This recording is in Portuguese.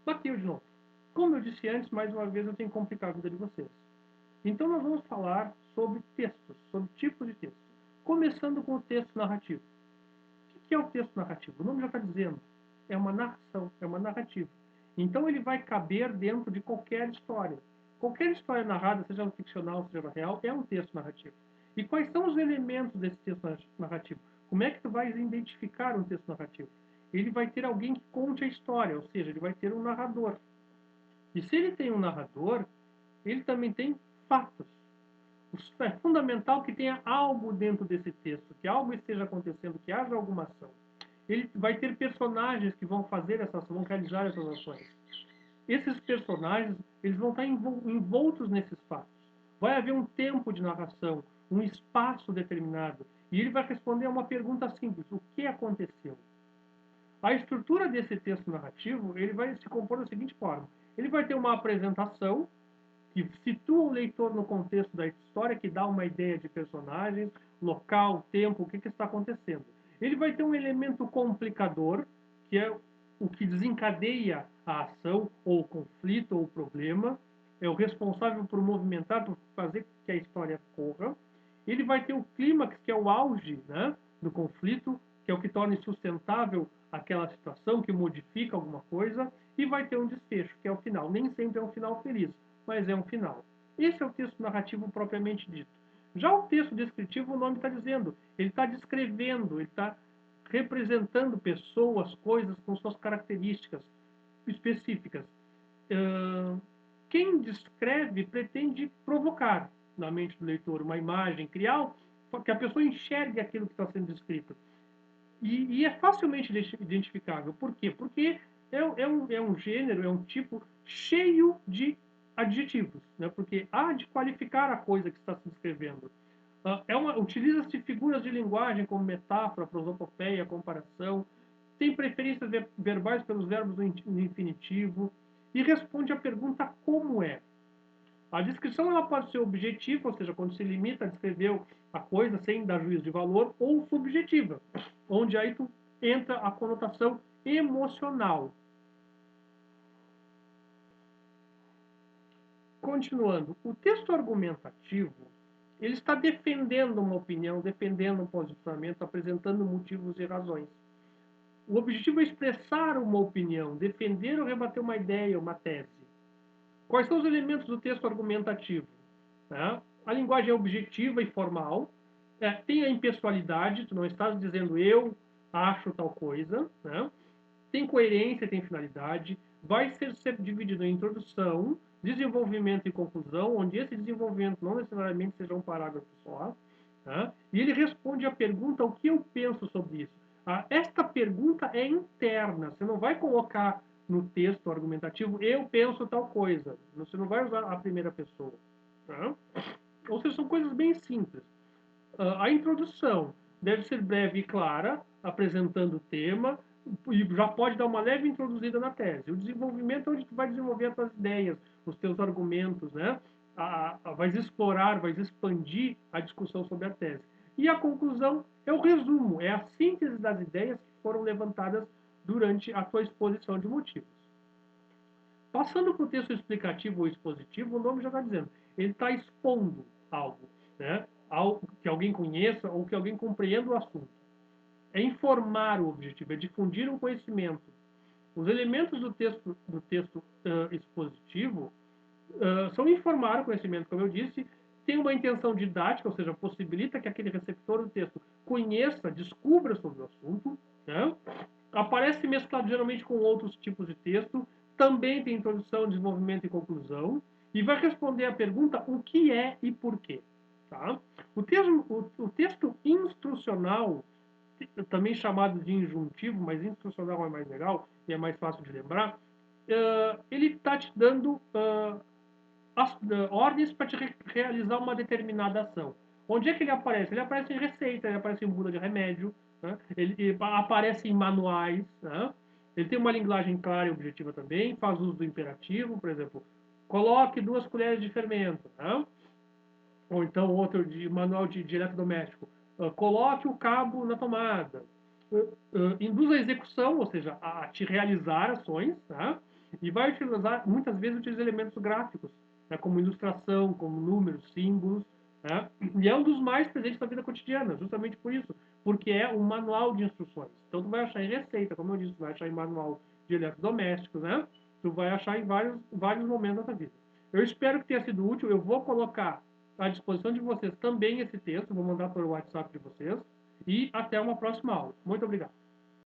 Bateu de novo. Como eu disse antes, mais uma vez eu tenho que complicar a vida de vocês. Então nós vamos falar sobre textos, sobre tipos de texto. Começando com o texto narrativo. O que é o texto narrativo? O nome já está dizendo. É uma narração, é uma narrativa. Então ele vai caber dentro de qualquer história. Qualquer história narrada, seja ela ficcional, seja ela real, é um texto narrativo. E quais são os elementos desse texto narrativo? Como é que tu vais identificar um texto narrativo? Ele vai ter alguém que conte a história, ou seja, ele vai ter um narrador. E se ele tem um narrador, ele também tem fatos. É fundamental que tenha algo dentro desse texto, que algo esteja acontecendo, que haja alguma ação. Ele vai ter personagens que vão fazer essa ação, vão realizar essas ações. Esses personagens, eles vão estar envoltos nesses fatos. Vai haver um tempo de narração, um espaço determinado, e ele vai responder a uma pergunta simples: o que aconteceu? A estrutura desse texto narrativo, ele vai se compor da seguinte forma: ele vai ter uma apresentação que situa o leitor no contexto da história, que dá uma ideia de personagens, local, tempo, o que está acontecendo. Ele vai ter um elemento complicador, que é o que desencadeia a ação, ou o conflito, ou o problema, é o responsável por movimentar, por fazer que a história corra. Ele vai ter o clímax, que é o auge, né, do conflito, que é o que torna insustentável aquela situação, que modifica alguma coisa, e vai ter um desfecho, que é o final. Nem sempre é um final feliz, mas é um final. Esse é o texto narrativo propriamente dito. Já o texto descritivo, o nome está dizendo, ele está descrevendo, ele está representando pessoas, coisas com suas características específicas. Quem descreve pretende provocar na mente do leitor uma imagem, criar que a pessoa enxergue aquilo que está sendo descrito. E é facilmente identificável. Por quê? Porque é um gênero, é um tipo cheio de adjetivos, né? Porque há de qualificar a coisa que está se descrevendo. Utiliza-se figuras de linguagem como metáfora, prosopopeia, comparação, tem preferências verbais pelos verbos no infinitivo e responde à pergunta como é. A descrição ela pode ser objetiva, ou seja, quando se limita a descrever a coisa sem dar juízo de valor, ou subjetiva, onde aí tu entra a conotação emocional. Continuando, o texto argumentativo ele está defendendo uma opinião, defendendo um posicionamento, apresentando motivos e razões. O objetivo é expressar uma opinião, defender ou rebater uma ideia, uma tese. Quais são os elementos do texto argumentativo? Né? A linguagem é objetiva e formal, tem a impessoalidade, tu não estás dizendo eu acho tal coisa, né? Tem coerência, tem finalidade, vai ser dividido em introdução, desenvolvimento e conclusão, onde esse desenvolvimento não necessariamente seja um parágrafo só, né? E ele responde à pergunta o que eu penso sobre isso. Esta pergunta é interna, você não vai colocar no texto argumentativo eu penso tal coisa, você não vai usar a primeira pessoa. Tá? Ou seja, são coisas bem simples. A introdução deve ser breve e clara, apresentando o tema, e já pode dar uma leve introduzida na tese. O desenvolvimento é onde tu vai desenvolver as tuas ideias, os teus argumentos, né? Vais explorar, vais expandir a discussão sobre a tese. E a conclusão é o resumo, é a síntese das ideias que foram levantadas durante a tua exposição de motivos. Passando para o texto explicativo ou expositivo, o nome já está dizendo, ele está expondo algo, né? Algo que alguém conheça ou que alguém compreenda o assunto. É informar o objetivo, é difundir um conhecimento. Os elementos do texto expositivo são informar o conhecimento, como eu disse, tem uma intenção didática, ou seja, possibilita que aquele receptor do texto conheça, descubra sobre o assunto, né? Aparece mesclado geralmente com outros tipos de texto, também tem introdução, desenvolvimento e conclusão, e vai responder a pergunta o que é e por quê. Tá? O texto instrucional, também chamado de injuntivo, mas instrucional é mais legal e é mais fácil de lembrar, ele está te dando ordens para te realizar uma determinada ação. Onde é que ele aparece? Ele aparece em receita, ele aparece em bula de remédio, né? Ele aparece em manuais, né? Ele tem uma linguagem clara e objetiva também, faz uso do imperativo, por exemplo, coloque 2 colheres de fermento, né? Ou então outro de manual de eletrodoméstico, coloque o cabo na tomada, induz a execução, ou seja, a te realizar ações, né? E vai utilizar, muitas vezes, utiliza elementos gráficos, né, como ilustração, como números, símbolos, né? E é um dos mais presentes na vida cotidiana, justamente por isso, porque é um manual de instruções. Então, tu vai achar em receita, como eu disse, tu vai achar em manual de eletrodomésticos, né? Tu vai achar em vários momentos da tua vida. Eu espero que tenha sido útil. Eu vou colocar à disposição de vocês também esse texto, vou mandar para o WhatsApp de vocês. E até uma próxima aula. Muito obrigado.